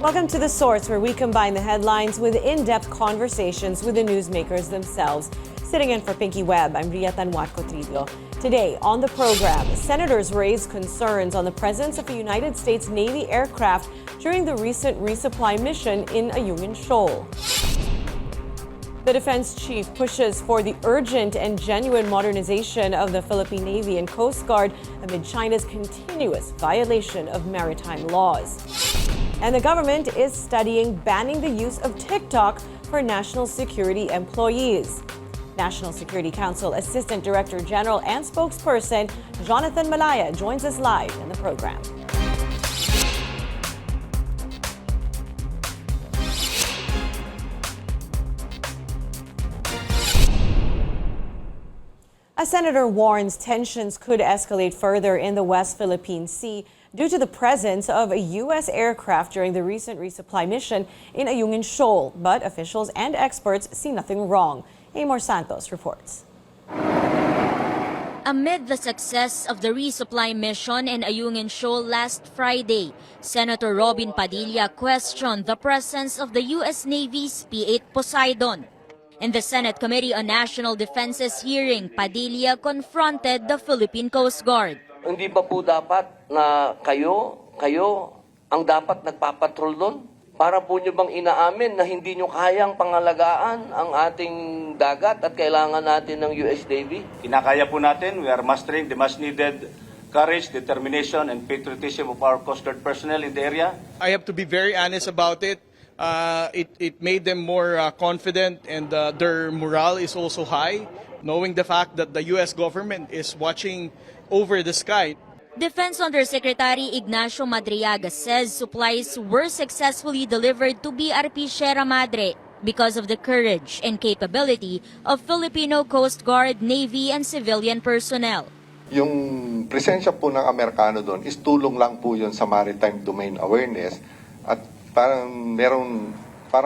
Welcome to The Source, where we combine the headlines with in-depth conversations with the newsmakers themselves. Sitting in for Pinky Webb, I'm Ria Tanjuatco-Trillo. Today on the program, senators raise concerns on the presence of a United States Navy aircraft during the recent resupply mission in Ayungin Shoal. The defense chief pushes for the urgent and genuine modernization of the Philippine Navy and Coast Guard amid China's continuous violation of maritime laws. And the government is studying banning the use of TikTok for national security employees. National Security Council Assistant Director General and spokesperson Jonathan Malaya joins us live in the program. A senator warns tensions could escalate further in the West Philippine Sea due to the presence of a U.S. aircraft during the recent resupply mission in Ayungin Shoal. But officials and experts see nothing wrong. Amor Santos reports. Amid the success of the resupply mission in Ayungin Shoal last Friday, Senator Robin Padilla questioned the presence of the U.S. Navy's P-8 Poseidon. In the Senate Committee on National Defense's hearing, Padilla confronted the Philippine Coast Guard. Hindi ba po dapat na kayo ang dapat nagpapatrol doon? Para po nyo bang inaamin na hindi nyo kayang pangalagaan ang ating dagat at kailangan natin ng US Navy? Kinakaya po natin. We are mastering the much needed courage, determination, and patriotism of our Coast Guard personnel in the area. I have to be very honest about it. It made them more confident, and their morale is also high, knowing the fact that the U.S. government is watching over the sky. Defense Undersecretary Ignacio Madriaga says supplies were successfully delivered to BRP Sierra Madre because of the courage and capability of Filipino Coast Guard, Navy, and civilian personnel. Yung presensya po ng Amerikano doon is tulong lang po yun sa maritime domain awareness at parang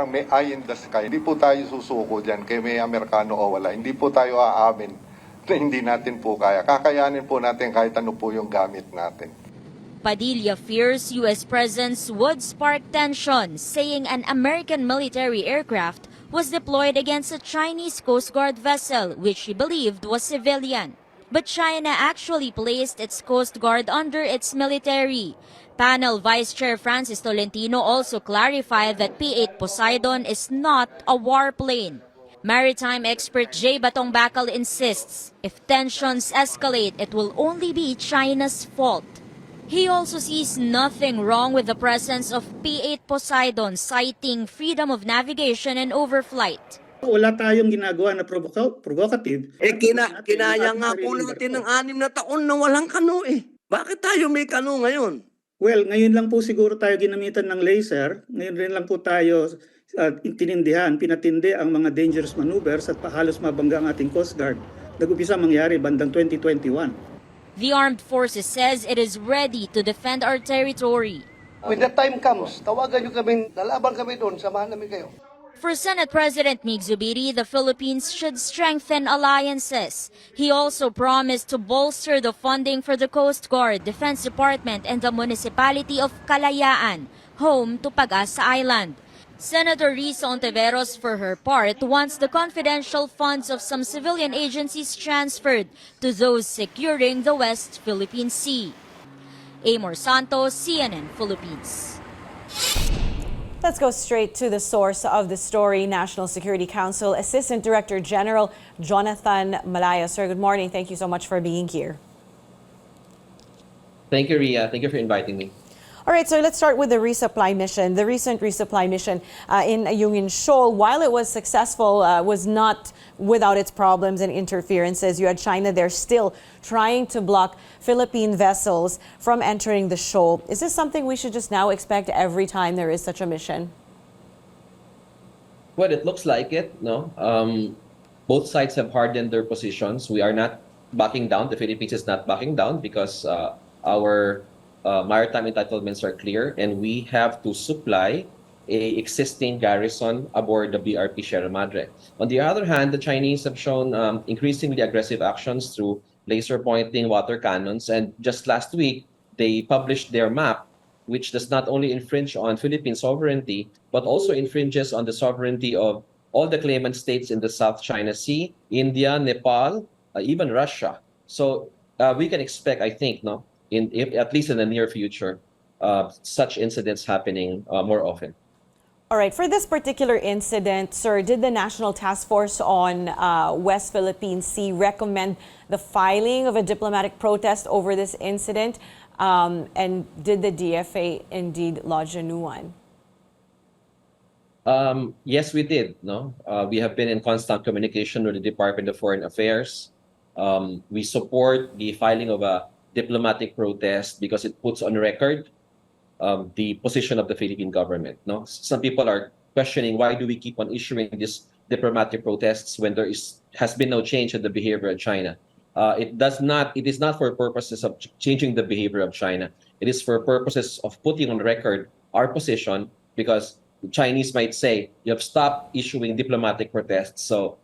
may eye in the sky. Hindi po tayo susuko dyan kay may Amerikano o wala. Hindi po tayo aamin na hindi natin po kaya. Kakayanin po natin kahit ano po yung gamit natin. Padilla fears U.S. presence would spark tension, saying an American military aircraft was deployed against a Chinese Coast Guard vessel, which he believed was civilian. But China actually placed its Coast Guard under its military. Panel Vice Chair Francis Tolentino also clarified that P-8 Poseidon is not a warplane. Maritime expert Jay Batong-Bakal insists if tensions escalate, it will only be China's fault. He also sees nothing wrong with the presence of P-8 Poseidon, citing freedom of navigation and overflight. Wala tayong ginagawa na provocative. Kinaya nga po natin ng 6 na taon na walang kano eh. Bakit tayo may kano ngayon? Well, ngayon lang po siguro tayo ginamitan ng laser. Ngayon rin lang po tayo pinatindi ang mga dangerous maneuvers at halos mabangga ang ating Coast Guard. Nag-upisa mangyari bandang 2021. The Armed Forces says it is ready to defend our territory. When the time comes, tawagan nyo kami, lalaban kami doon, samahan namin kayo. For Senate President Mig Zubiri, the Philippines should strengthen alliances. He also promised to bolster the funding for the Coast Guard, Defense Department, and the municipality of Kalayaan, home to Pag-asa Island. Senator Risa Ontiveros, for her part, wants the confidential funds of some civilian agencies transferred to those securing the West Philippine Sea. Amor Santos, CNN Philippines. Let's go straight to the source of the story. National Security Council Assistant Director General Jonathan Malaya. Sir, good morning. Thank you so much for being here. Thank you, Ria. Thank you for inviting me. All right, so let's start with the resupply mission. The recent resupply mission in Ayungin Shoal, while it was successful, was not without its problems and interferences. You had China there still trying to block Philippine vessels from entering the shoal. Is this something we should just now expect every time there is such a mission? Well, it looks like it, no? Both sides have hardened their positions. We are not backing down. The Philippines is not backing down because our maritime entitlements are clear, and we have to supply a existing garrison aboard the BRP Sierra Madre. On the other hand, the Chinese have shown increasingly aggressive actions through laser pointing water cannons, and just last week they published their map which does not only infringe on Philippine sovereignty, but also infringes on the sovereignty of all the claimant states in the South China Sea, India, Nepal, even Russia. So we can expect, I think, no, at least in the near future, such incidents happening more often. All right, for this particular incident, sir, did the National Task Force on West Philippine Sea recommend the filing of a diplomatic protest over this incident? And did the DFA indeed lodge a new one? Yes, we did. No, we have been in constant communication with the Department of Foreign Affairs. We support the filing of a diplomatic protest because it puts on record the position of the Philippine government. No, some people are questioning why do we keep on issuing these diplomatic protests when has been no change in the behavior of China. It is not for purposes of changing the behavior of China. It is for purposes of putting on record our position, because the Chinese might say you have stopped issuing diplomatic protests, so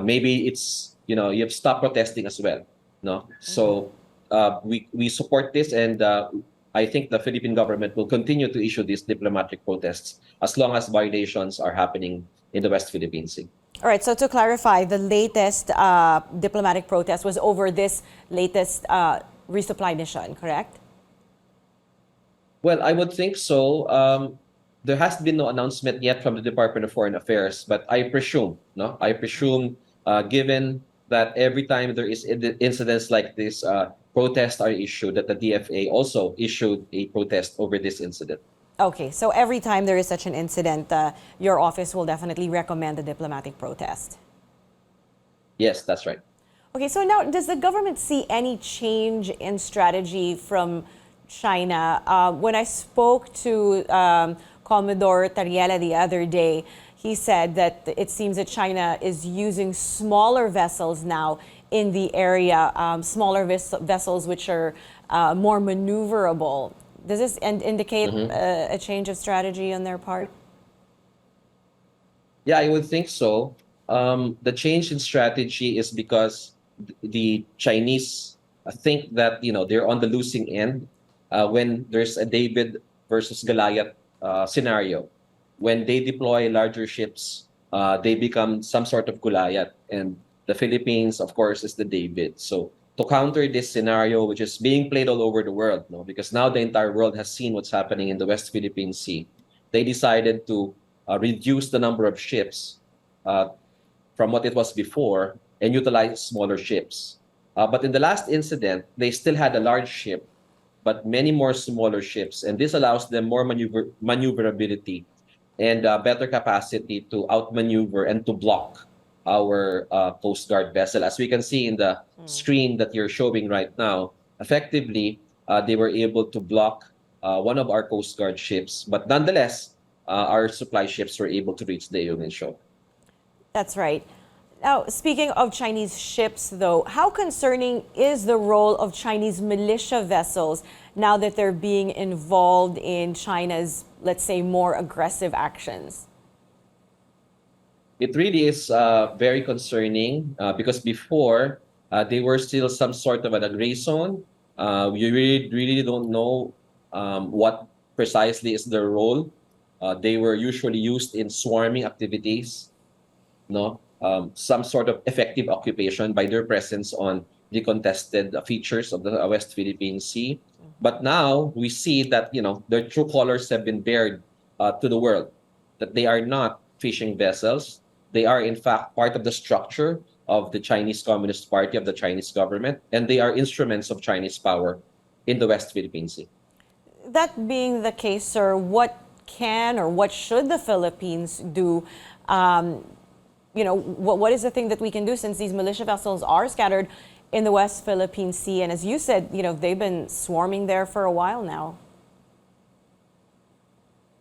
maybe it's you have stopped protesting as well. No, so we support this, and I think the Philippine government will continue to issue these diplomatic protests as long as violations are happening in the West Philippine Sea. All right, so to clarify, the latest diplomatic protest was over this latest resupply mission, correct? Well, I would think so. There has been no announcement yet from the Department of Foreign Affairs, but I presume, given that every time there is incidents like this, protests are issued, that the DFA also issued a protest over this incident. Okay, so every time there is such an incident, your office will definitely recommend a diplomatic protest. Yes, that's right. Okay, so now, does the government see any change in strategy from China? When I spoke to Commodore Tariela the other day, he said that it seems that China is using smaller vessels now in the area, smaller vessels which are more maneuverable. Does this indicate a change of strategy on their part? Yeah, I would think so. The change in strategy is because the Chinese think that they're on the losing end when there's a David versus Goliath scenario. When they deploy larger ships, they become some sort of Goliath, and the Philippines, of course, is the David. So to counter this scenario, which is being played all over the world, because now the entire world has seen what's happening in the West Philippine Sea, they decided to reduce the number of ships from what it was before and utilize smaller ships. But in the last incident, they still had a large ship, but many more smaller ships, and this allows them more maneuverability and better capacity to outmaneuver and to block our Coast Guard vessel. As we can see in the screen that you're showing right now, effectively, they were able to block one of our Coast Guard ships, but nonetheless, our supply ships were able to reach the Ayungin Shoal. That's right. Now, speaking of Chinese ships, though, how concerning is the role of Chinese militia vessels now that they're being involved in China's, let's say, more aggressive actions? It really is very concerning because before they were still some sort of a gray zone. We really don't know what precisely is their role. They were usually used in swarming activities, some sort of effective occupation by their presence on the contested features of the West Philippine Sea. But now we see that their true colors have been bared to the world, that they are not fishing vessels. They are in fact part of the structure of the Chinese Communist Party, of the Chinese government, and they are instruments of Chinese power in the West Philippine Sea. That being the case, sir, what can or what should the Philippines do? What is the thing that we can do, since these militia vessels are scattered in the West Philippine Sea? And as you said, they've been swarming there for a while now.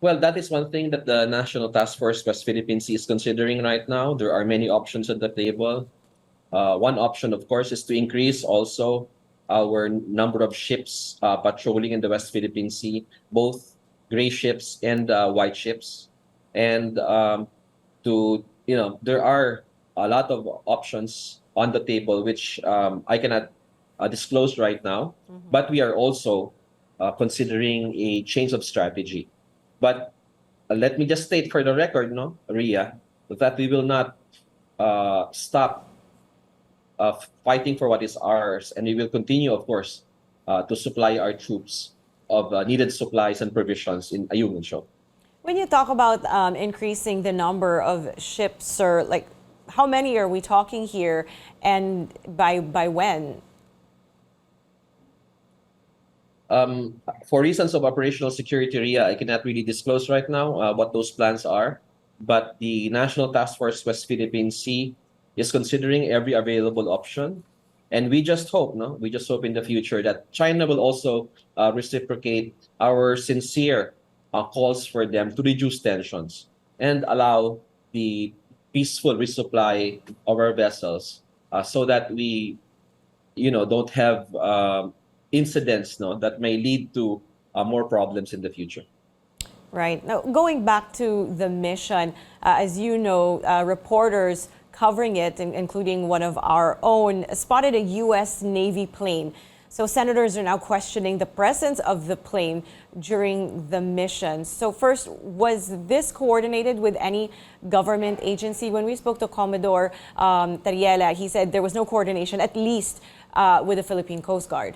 Well, that is one thing that the National Task Force West Philippine Sea is considering right now. There are many options on the table. One option, of course, is to increase also our number of ships patrolling in the West Philippine Sea, both gray ships and white ships. And there are a lot of options on the table, which I cannot disclose right now. But we are also considering a change of strategy. But let me just state for the record, no, Ria, that we will not stop fighting for what is ours, and we will continue, of course, to supply our troops of needed supplies and provisions in Ayungin Shoal. When you talk about increasing the number of ships, sir, like how many are we talking here, and by when? For reasons of operational security, Ria, I cannot really disclose right now what those plans are. But the National Task Force West Philippine Sea is considering every available option. And we just hope, no? We just hope in the future that China will also reciprocate our sincere calls for them to reduce tensions and allow the peaceful resupply of our vessels so that we, don't have incidents, no, that may lead to more problems in the future. Right. Now, going back to the mission, as you know, reporters covering it, including one of our own, spotted a U.S. Navy plane. So senators are now questioning the presence of the plane during the mission. So first, was this coordinated with any government agency? When we spoke to Commodore Tariela, he said there was no coordination, at least with the Philippine Coast Guard.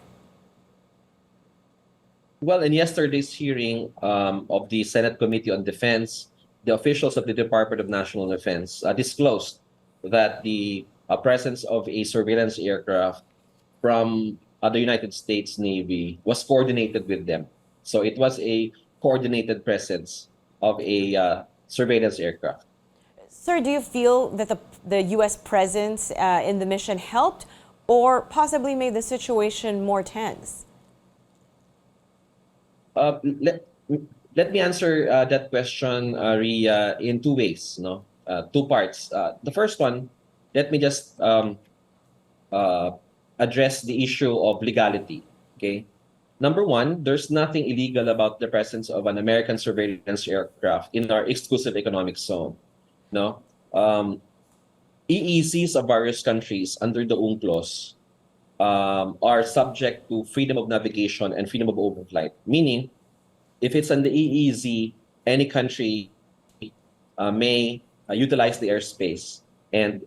Well, in yesterday's hearing of the Senate Committee on Defense, the officials of the Department of National Defense disclosed that the presence of a surveillance aircraft from the United States Navy was coordinated with them. So it was a coordinated presence of a surveillance aircraft. Sir, do you feel that the U.S. presence in the mission helped or possibly made the situation more tense? Let me answer that question, Ria, in two ways, no? Two parts. The first one, let me just address the issue of legality. Okay, number one, there's nothing illegal about the presence of an American surveillance aircraft in our exclusive economic zone. No, EEZs of various countries under the UNCLOS are subject to freedom of navigation and freedom of overflight. Meaning, if it's on the EEZ, any country may utilize the airspace and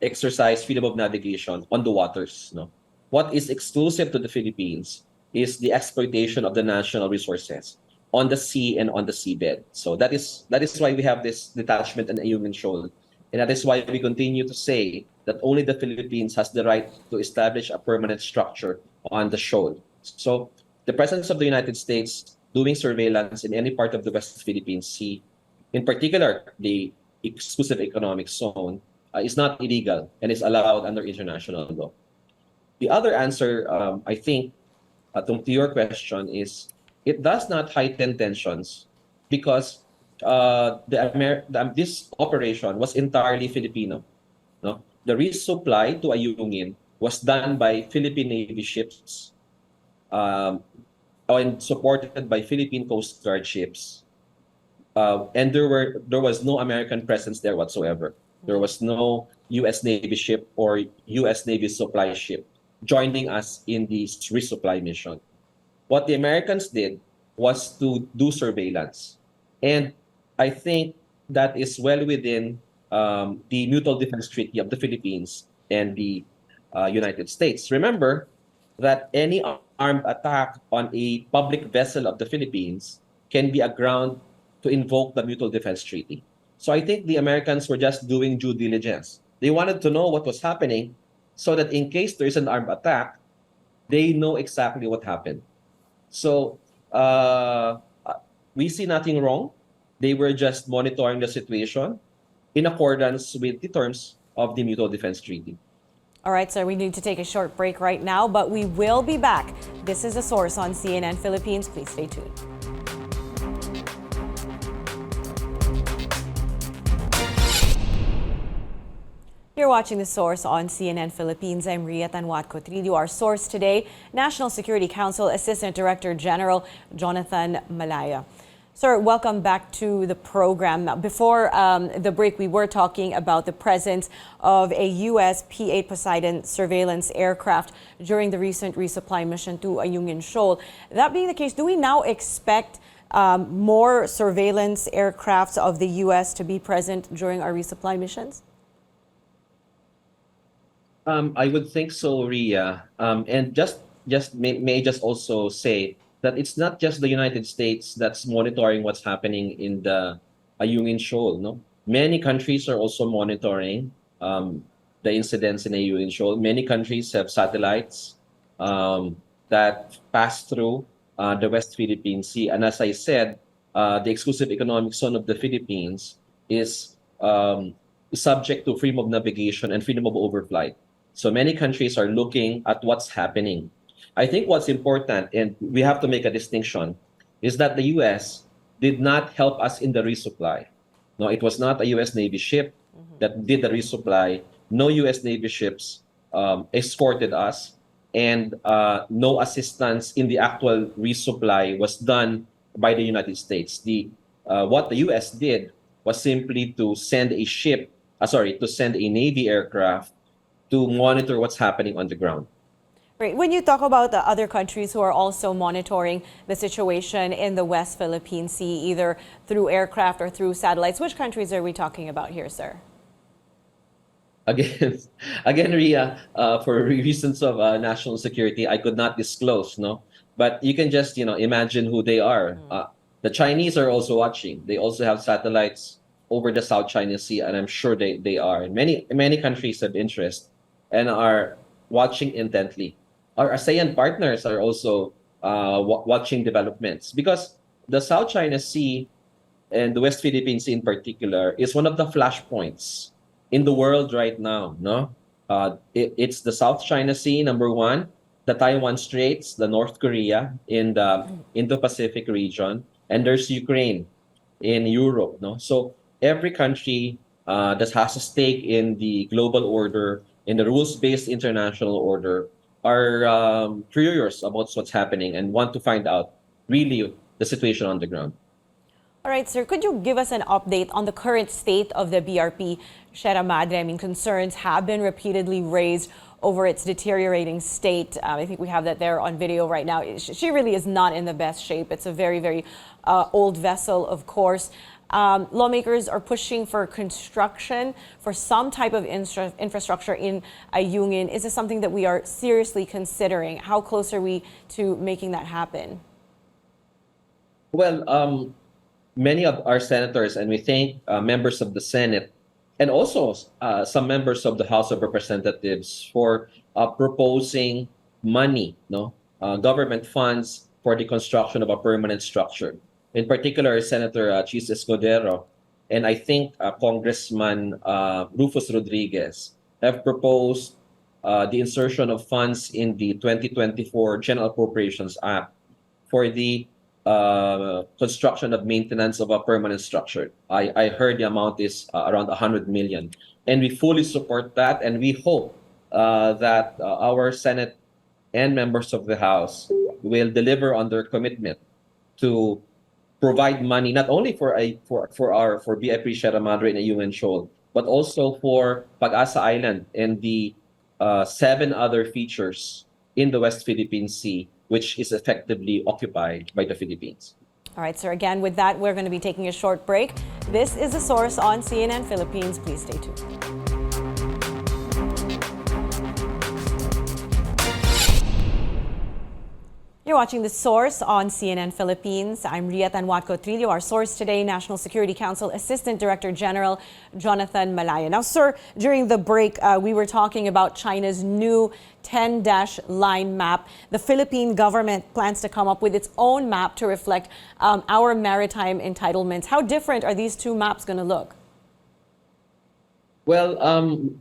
exercise freedom of navigation on the waters. No, what is exclusive to the Philippines is the exploitation of the national resources on the sea and on the seabed. So that is why we have this detachment in Ayungin Shoal, and that is why we continue to say that only the Philippines has the right to establish a permanent structure on the shoal. So the presence of the United States doing surveillance in any part of the West Philippine Sea, in particular the exclusive economic zone, is not illegal and is allowed under international law. The other answer, I think, to your question is it does not heighten tensions because this operation was entirely Filipino. No? The resupply to Ayungin was done by Philippine Navy ships and supported by Philippine Coast Guard ships. And there was no American presence there whatsoever. There was no U.S. Navy ship or U.S. Navy supply ship joining us in this resupply mission. What the Americans did was to do surveillance. And I think that is well within the Mutual Defense Treaty of the Philippines and the United States. Remember that any armed attack on a public vessel of the Philippines can be a ground to invoke the Mutual Defense Treaty. So I think the Americans were just doing due diligence. They wanted to know what was happening so that in case there is an armed attack, they know exactly what happened. So we see nothing wrong. They were just monitoring the situation in accordance with the terms of the Mutual Defense Treaty. All right, sir, we need to take a short break right now, but we will be back. This is The Source on CNN Philippines. Please stay tuned. You're watching The Source on CNN Philippines. I'm Ria Tanjuatco-Trillo. Our source today, National Security Council Assistant Director General Jonathan Malaya. Sir, welcome back to the program. Now, before the break, we were talking about the presence of a U.S. P-8 Poseidon surveillance aircraft during the recent resupply mission to Ayungin Shoal. That being the case, do we now expect more surveillance aircrafts of the U.S. to be present during our resupply missions? I would think so, Ria. And may just also say that it's not just the United States that's monitoring what's happening in the Ayungin Shoal. No, many countries are also monitoring the incidents in Ayungin Shoal. Many countries have satellites that pass through the West Philippine Sea, and as I said, the exclusive economic zone of the Philippines is subject to freedom of navigation and freedom of overflight. So many countries are looking at what's happening. I think what's important, and we have to make a distinction, is that the U.S. did not help us in the resupply. No, it was not a U.S. Navy ship that did the resupply. No U.S. Navy ships escorted us, and no assistance in the actual resupply was done by the United States. What the U.S. did was simply to send a Navy aircraft to monitor what's happening on the ground. Right. When you talk about the other countries who are also monitoring the situation in the West Philippine Sea, either through aircraft or through satellites, which countries are we talking about here, sir? Again, Ria, for reasons of national security, I could not disclose, no? But you can just, imagine who they are. The Chinese are also watching. They also have satellites over the South China Sea, and I'm sure they are. And many countries have interest and are watching intently. Our ASEAN partners are also watching developments, because the South China Sea and the West Philippine Sea in particular is one of the flashpoints in the world right now. No, it's the South China Sea, number one, the Taiwan Straits, the North Korea in the Indo-Pacific region, and there's Ukraine in Europe. No, so every country that has a stake in the global order, in the rules-based international order, are curious about what's happening and want to find out really the situation on the ground. All right, sir, could you give us an update on the current state of the BRP Sierra Madre? I mean, concerns have been repeatedly raised over its deteriorating state. I think we have that there on video right now. She really is not in the best shape. It's a very, very old vessel, of course. Lawmakers are pushing for construction for some type of infrastructure in Ayungin. Is this something that we are seriously considering? How close are we to making that happen? Well, many of our senators, and we think members of the Senate, and also some members of the House of Representatives, for proposing money, government funds for the construction of a permanent structure. In particular, Senator Chis Escudero and I think Congressman Rufus Rodriguez have proposed the insertion of funds in the 2024 General Appropriations Act for the construction of maintenance of a permanent structure. I heard the amount is around 100 million. And we fully support that, and we hope that our Senate and members of the House will deliver on their commitment to provide money not only for BRP Sierra Madre and Ayungin Shoal, but also for Pag-asa Island and the 7 other features in the West Philippine Sea, which is effectively occupied by the Philippines. All right, sir. Again, with that, we're going to be taking a short break. This is The Source on CNN Philippines. Please stay tuned. You're watching The Source on CNN Philippines. I'm Ria Tanjuatco-Trillo. Our source today, National Security Council Assistant Director General Jonathan Malaya. Now, sir, during the break, we were talking about China's new 10-line map. The Philippine government plans to come up with its own map to reflect our maritime entitlements. How different are these two maps going to look? Well,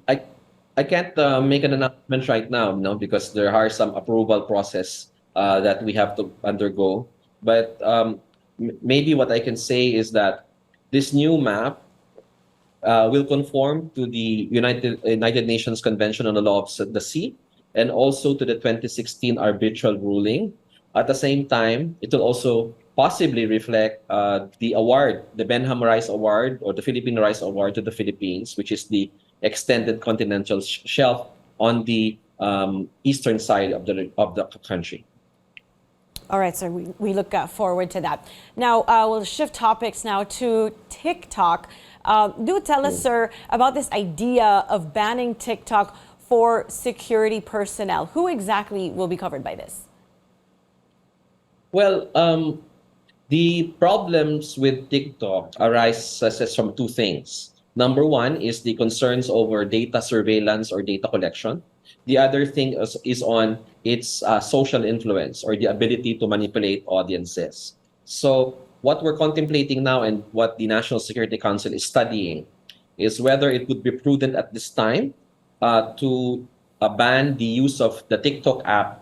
I can't make an announcement right now, because there are some approval process that we have to undergo. But maybe what I can say is that this new map will conform to the United Nations Convention on the Law of the Sea and also to the 2016 arbitral ruling. At the same time, it will also possibly reflect the award, the Benham Rice Award or the Philippine Rice Award to the Philippines, which is the extended continental shelf on the eastern side of the country. All right, sir, we look forward to that. Now, we'll shift topics now to TikTok. Do tell us, sir, about this idea of banning TikTok for security personnel. Who exactly will be covered by this? Well, the problems with TikTok arise from two things. Number one is the concerns over data surveillance or data collection. The other thing is on its social influence or the ability to manipulate audiences. So what we're contemplating now and what the National Security Council is studying is whether it would be prudent at this time to ban the use of the TikTok app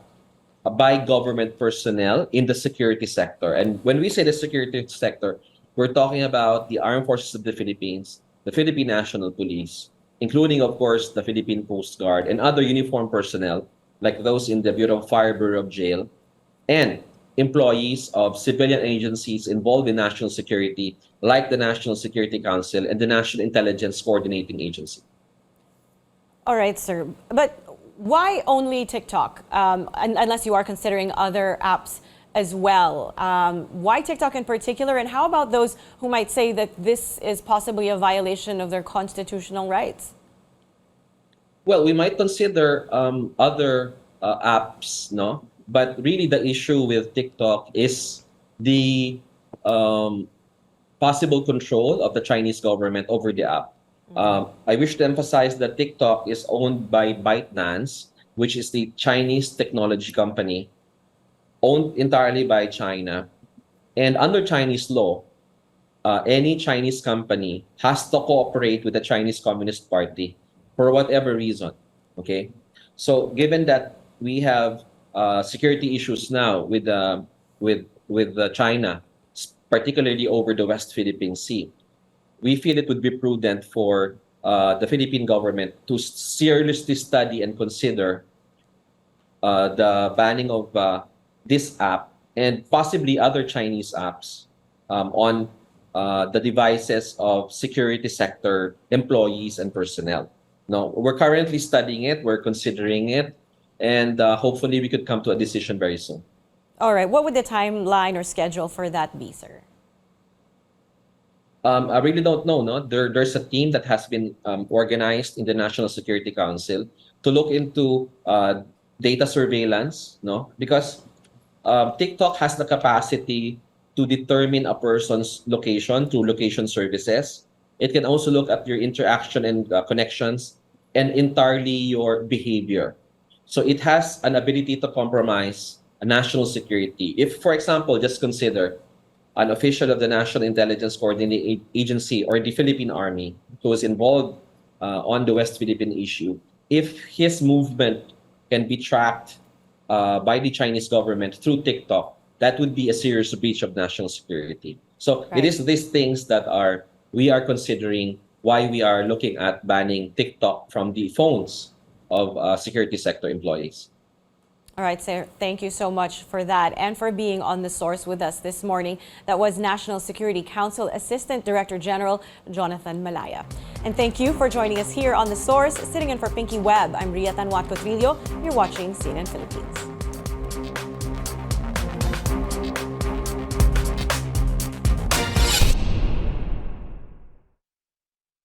by government personnel in the security sector. And when we say the security sector, we're talking about the Armed Forces of the Philippines, the Philippine National Police, including, of course, the Philippine Coast Guard and other uniformed personnel, like those in the Bureau of Fire, Bureau of Jail, and employees of civilian agencies involved in national security, like the National Security Council and the National Intelligence Coordinating Agency. All right, sir. But why only TikTok, unless you are considering other apps as well? Why TikTok in particular? And how about those who might say that this is possibly a violation of their constitutional rights? Well, we might consider other apps, no? But really the issue with TikTok is the possible control of the Chinese government over the app. I wish to emphasize that TikTok is owned by ByteDance, which is the Chinese technology company owned entirely by China. And under Chinese law, any Chinese company has to cooperate with the Chinese Communist Party for whatever reason. Okay, so given that we have security issues now with China, particularly over the West Philippine Sea, we feel it would be prudent for the Philippine government to seriously study and consider the banning of this app and possibly other Chinese apps on the devices of security sector employees and personnel. No, we're currently studying it, we're considering it, and hopefully we could come to a decision very soon. All right, what would the timeline or schedule for that be, sir? I really don't know. No, there's a team that has been organized in the National Security Council to look into data surveillance. No, because TikTok has the capacity to determine a person's location through location services. It can also look at your interaction and connections and entirely your behavior. So it has an ability to compromise a national security. If, for example, just consider an official of the National Intelligence Coordinating Agency or the Philippine Army who is involved on the West Philippine issue, if his movement can be tracked by the Chinese government through TikTok, that would be a serious breach of national security. So Right. it is these things that we are considering why we are looking at banning TikTok from the phones of security sector employees. All right, sir. Thank you so much for that and for being on The Source with us this morning. That was National Security Council Assistant Director General Jonathan Malaya. And thank you for joining us here on The Source. Sitting in for Pinky Webb, I'm Ria Tanjuatco-Trillo. You're watching CNN Philippines.